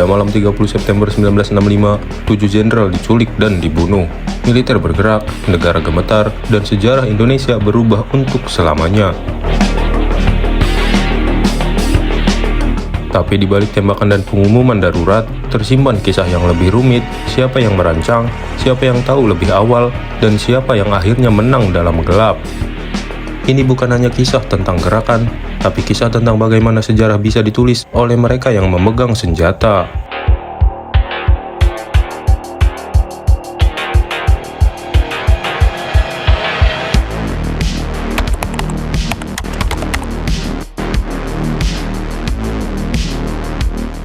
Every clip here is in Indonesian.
Pada malam 30 September 1965, 7 jenderal diculik dan dibunuh. Militer bergerak, negara gemetar, dan sejarah Indonesia berubah untuk selamanya. Tapi di balik tembakan dan pengumuman darurat, tersimpan kisah yang lebih rumit, siapa yang merancang, siapa yang tahu lebih awal, dan siapa yang akhirnya menang dalam gelap. Ini bukan hanya kisah tentang gerakan, tapi kisah tentang bagaimana sejarah bisa ditulis oleh mereka yang memegang senjata.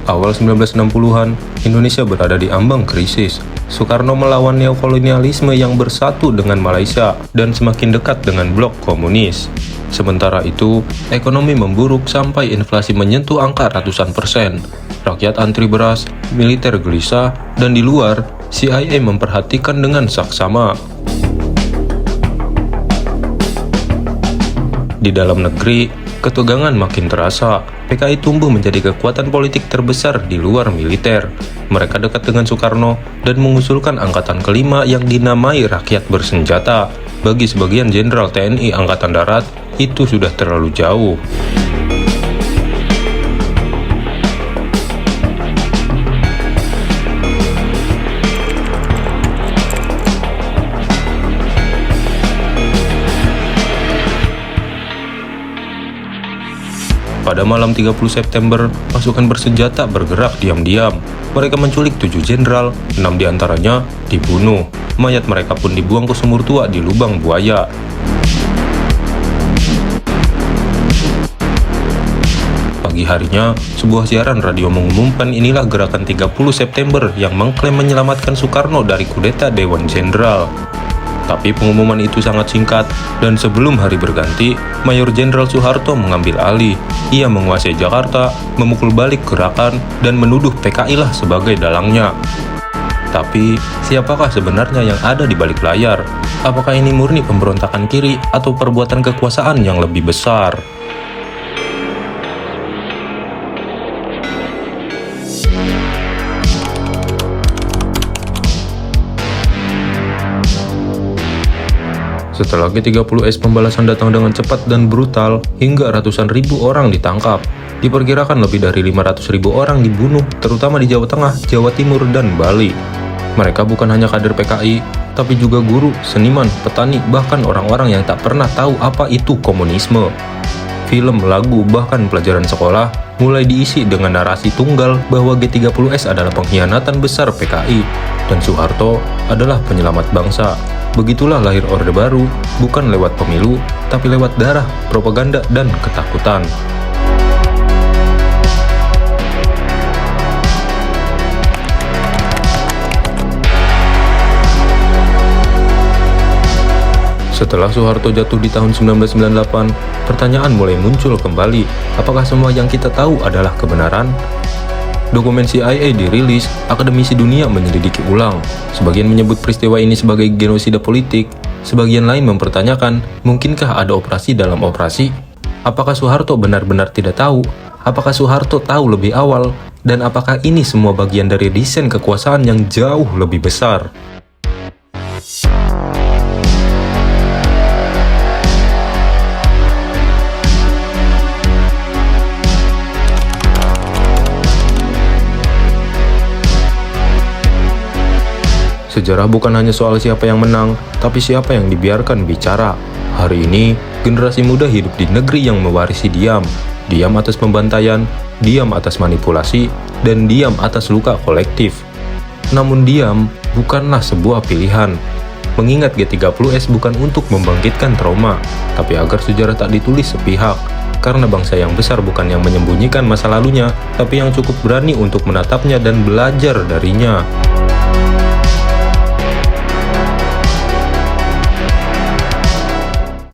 Awal 1960-an, Indonesia berada di ambang krisis. Soekarno melawan neokolonialisme yang bersatu dengan Malaysia dan semakin dekat dengan blok komunis. Sementara itu, ekonomi memburuk sampai inflasi menyentuh angka ratusan persen. Rakyat antri beras, militer gelisah, dan di luar, CIA memperhatikan dengan saksama. Di dalam negeri, ketegangan makin terasa. PKI tumbuh menjadi kekuatan politik terbesar di luar militer. Mereka dekat dengan Soekarno dan mengusulkan angkatan kelima yang dinamai rakyat bersenjata. Bagi sebagian jenderal TNI Angkatan Darat, itu sudah terlalu jauh. Pada malam 30 September, pasukan bersenjata bergerak diam-diam. Mereka menculik 7 jenderal, 6 diantaranya dibunuh. Mayat mereka pun dibuang ke sumur tua di lubang buaya. Pagi harinya, sebuah siaran radio mengumumkan inilah gerakan 30 September yang mengklaim menyelamatkan Soekarno dari kudeta Dewan Jenderal. Tapi pengumuman itu sangat singkat, dan sebelum hari berganti, Mayor Jenderal Soeharto mengambil alih. Ia menguasai Jakarta, memukul balik gerakan, dan menuduh PKI lah sebagai dalangnya. Tapi, siapakah sebenarnya yang ada di balik layar? Apakah ini murni pemberontakan kiri atau perbuatan kekuasaan yang lebih besar? Setelah G30S, pembalasan datang dengan cepat dan brutal, hingga ratusan ribu orang ditangkap. Diperkirakan lebih dari 500.000 orang dibunuh, terutama di Jawa Tengah, Jawa Timur, dan Bali. Mereka bukan hanya kader PKI, tapi juga guru, seniman, petani, bahkan orang-orang yang tak pernah tahu apa itu komunisme. Film, lagu, bahkan pelajaran sekolah mulai diisi dengan narasi tunggal bahwa G30S adalah pengkhianatan besar PKI, dan Soeharto adalah penyelamat bangsa. Begitulah lahir Orde Baru, bukan lewat pemilu, tapi lewat darah, propaganda, dan ketakutan. Setelah Soeharto jatuh di tahun 1998, pertanyaan mulai muncul kembali. Apakah semua yang kita tahu adalah kebenaran? Dokumen CIA dirilis, akademisi dunia menyelidiki ulang. Sebagian menyebut peristiwa ini sebagai genosida politik, sebagian lain mempertanyakan, mungkinkah ada operasi dalam operasi? Apakah Soeharto benar-benar tidak tahu? Apakah Soeharto tahu lebih awal? Dan apakah ini semua bagian dari desain kekuasaan yang jauh lebih besar? Sejarah bukan hanya soal siapa yang menang, tapi siapa yang dibiarkan bicara. Hari ini, generasi muda hidup di negeri yang mewarisi diam. Diam atas pembantaian, diam atas manipulasi, dan diam atas luka kolektif. Namun diam bukanlah sebuah pilihan. Mengingat G30S bukan untuk membangkitkan trauma, tapi agar sejarah tak ditulis sepihak. Karena bangsa yang besar bukan yang menyembunyikan masa lalunya, tapi yang cukup berani untuk menatapnya dan belajar darinya.